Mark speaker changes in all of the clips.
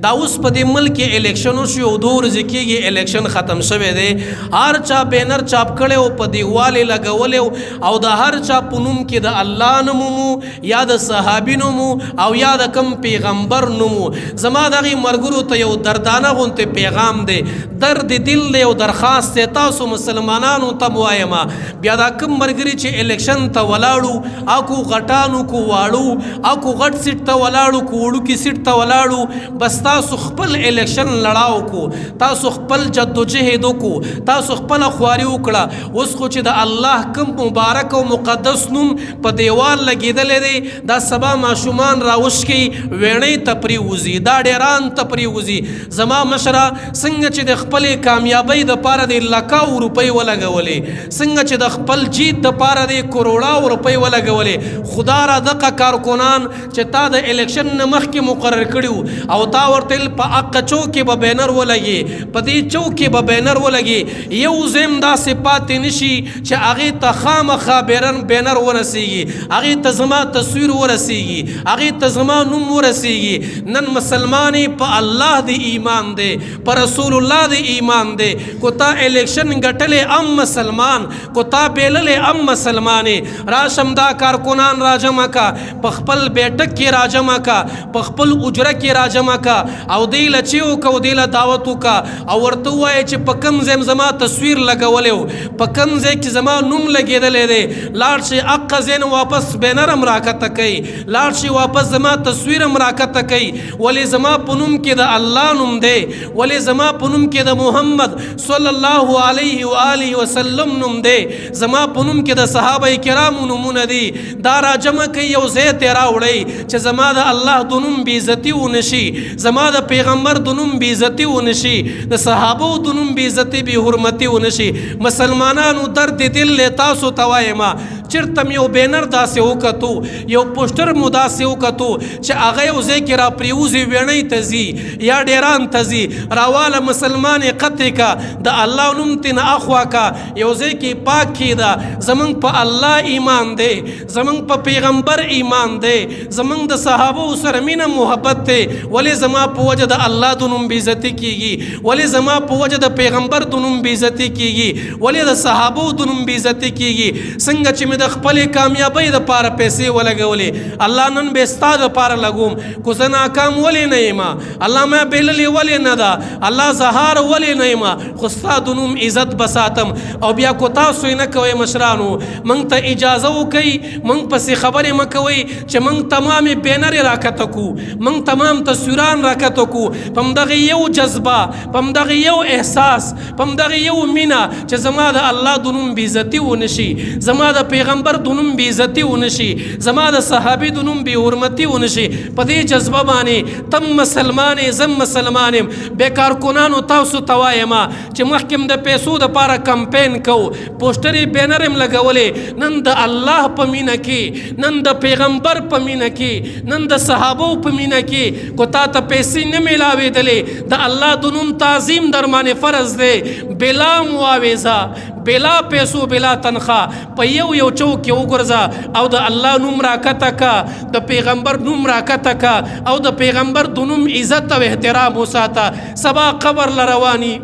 Speaker 1: دا اوس په دې ملک الیکشن شو او 2 ورځې کېږي الیکشن ختم شوی دی هر چا بینر چاپ کړی او په دیوال یې لګولی او د هر چا په نوم کې د الله نوم مو یا د صحابي نوم او یا د کم پیغمبر نوم زما دغې ملګرو ته یو دردانه غونتې پیغام دی درد دل دی او درخواست دی تاسو مسلمانانو ته وایم بیا دا کم ملګري چې الیکشن ته ولاړو اکو غټانو کو واړو اکو غټ سیټ ته ولاړو کو وړوکي سیټ ته ولاړو بس تاسو خپل الیکشن لړاو کو تاسو خپل جدوجهد وکړو تاسو خپل خواري وکړه اوس خو چې د الله کم مبارک او مقدس نوم په دیوال لګېدلی دی دا سبا ماشومان راوشکي ویڼۍ ته پرېوځي دا ډیران ته پرېوځي زما مشره څنګه چې د خپلې کامیابۍ دپاره د لکاو روپۍ ولګولې څنګه چې د خپل جیت دپاره د کروڑاو روپۍ ولګولې خدا را دغه کارکنان چې تا د الیکشن نه مخکې مقرر کړي او تا ورته په حق چوک کې به بینر ولګي په دې چوک کې به بینر ولګي یو ځم داسې پاتې نشي چې هغې ته خامخا بینر ورسیږي هغې ته زما تصویر ورسیږي هغې ته زما نوم ورسیږي نن مسلمانې په الله د ایمان دی په رسول الله د ایمان دی کو تا الیکشن ګټلې ام مسلمان کو تا بیللې ام مسلمانې راشم دا کارکنان راجمع کا په خپل بیټک کې راجمع کا په خپل اجره کې راجمع کا او دی له چې وکړو دی له دعوت وکړه او ورته ووایه چې په کوم ځای زما تصویر لګولی و په کوم ځای کې زما نوم لګېدلی دی لاړ شي هغه ځای نه واپس بینر هم راکته کوي لاړ شي واپس زما تصویر هم راکته کوي ولې زما په نوم کې د الله نوم دی ولې زما په نوم کې د محمد صلی الله علیه و آله وسلم نوم دی زما په نوم کې د صحابه کرامو نومونه دي دا راجمع کوي یو ځای ته راوړئ چې زما د الله د نوم بېعزتي ونشي زما د پیغمبر د نوم بېعزتي ونشي د صحابو د نوم بېعزتي بې حرمتي ونشي مسلمانانو درد دل تاسو ته وایم چېرته م یو بینر داسې وکتو یو پوسټر مو داسې وکتو چې هغه یو ځای کې را پرېوځي ویڼۍ ته ځي یا ډیران ته ځي راواله مسلمانې قطع کا د الله نوم ترې اخوا کا یو ځای کې پاک کښېږده زموږ په الله ایمان دی زموږ په پیغمبر ایمان دی زموږ د صحابو سره مینه محبت دی ولې زما په وجه د الله د نوم بېعزتي کېږي ولې زما په وجه د پیغمبر د نوم بېعزتي کېږي ولې د صحابو د نوم بېعزتي کېږي څنګه چې مې د خپلې کامیابۍ دپاره پیسې ولګولې الله نن به ستا دپاره لګوم کو زه ناکام ولې نه یم الله ما بېللې ولې نه ده الله زهار ولې نه یم خو ستا د نوم عزت به ساتم او بیا کو تاسو یې نه کوئ مشرانو موږ ته اجازه وکئ موږ پسې خبرې مه کوئ چې موږ تمامې بینرې راکته کړو موږ تمام تصویران راکته کړو په همدغې یو جذبه په همدغې یو احساس په همدغې یو مینه چې زما د الله د نوم بېعزتي ونشي زما د پیغمبر د نوم بېعزتي ونشي زما د صحابي د نوم بې حرمتي ونشي په دې جذبه باندې تم مسلمان یې زم مسلمان یم بې کارکنانو تاسو ته وایم چې مخکې م د پیسو دپاره کمپین کوو پوسټر یې بینر یم لګولې نن د الله په مینه کې نن د پیغمبر په مینه کې نن د صحابو په مینه کې کو تا ته پیسې نه میلاوېدلې د الله د نوم تعظیم در باندې فرض دی بلا معاوضه بلا پیسو بلا تنخواه په یو چوک کې وګرځه او د الله نوم راکته کا د پیغمبر نوم راکته کا او د پیغمبر د نوم عزت او احترام وساته سبا قبر لروانی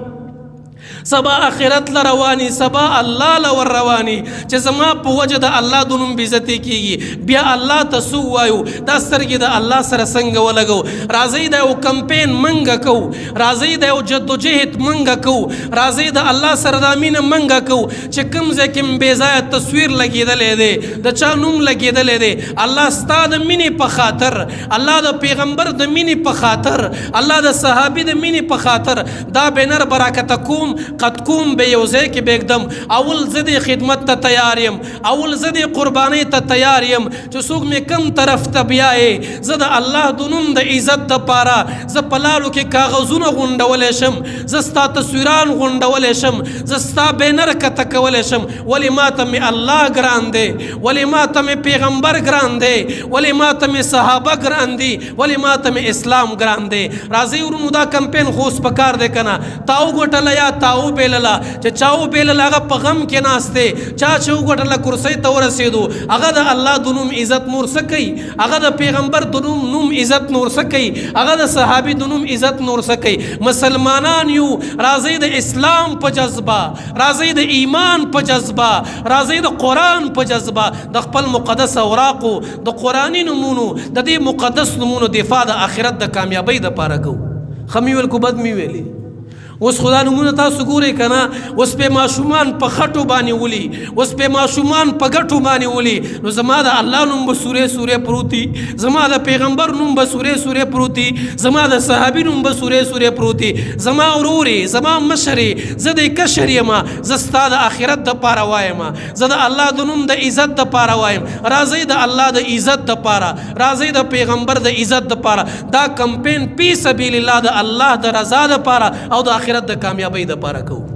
Speaker 1: سبا آخرت لروانی سبا الله لور روانی چې زما په وجه د الله د نوم بېعزتي کېږي بیا الله ته څه ووایو دا سترګې د الله سره څنګه ولګو راځئ دا یو کمپین منګه کوو راځئ دا یو جدوجهد منګه کوو راځئ د الله سره دا مینه منګه کوو چې کوم ځای کې م بې ځایه تصویر لګېدلی دی د چا نوم لګېدلی دی الله ستا د مینې په خاطر الله د پیغمبر د مینې په خاطر الله د صحابي د مینې په خاطر دا بینر به راکته کوم قد کوم به یو ځای کې بېږدم اول زه د خدمت ته تیار یم اول زه د قربانۍ ته تیار یم چې څوک مې کوم طرف ته بیایې زه د الله د نوم د عزت دپاره زه په لارو کې کاغذونه غونډولی شم زه ستا تصویران غونډولی شم زه ستا بینر کته کولی شم ولې ما ته مې الله ګران دی ولې ما ته مې پیغمبر ګران دی ولې ما ته مې صحابه ګران دي ولې ما ته مې اسلام ګران دی راځئ ورونو دا کمپین خو اوس پکار دی که نه تا وګټله یا تا چاو بیللا چې چاو بیللا هغه په غم کې ناسته چا چې وګټله کرسۍ ته ورسېدو هغه د الله د نوم عزت نور څه کوي هغه د پیغمبر د نوم عزت نور څه کوي هغه د صحابي د نوم عزت نور څه کوي مسلمانان یو راځئ د اسلام په جذبه راځئ د ایمان په جذبه راځئ د قرآن په جذبه د خپل مقدس اوراقو د قرآني نومونو د دې مقدس نومونو دفاع د آخرت د کامیابۍ دپاره کوو ښه مې ویل کو بد مې ویلې اوس خدا نمونه تاسو ګورئ که نه اوس پې ماشومان په خټو باندې ولي اوس پې ماشومان په ګټو باندې ولي نو زما د الله نوم به سورې پروتي زما د پیغمبر نوم به سورې پروتي زما د صحابي نوم به سورې پروتي زما ورورې زما مشرې زه د کشر یم زه ستا د آخرت دپاره وایم زه د الله د نوم د عزت دپاره وایم راځئ د الله د عزت دپاره راځئ د پیغمبر د عزت دپاره دا کمپین فی سبیل الله د الله د رضا دپاره او د آخرت د کامیابی د پاره کوو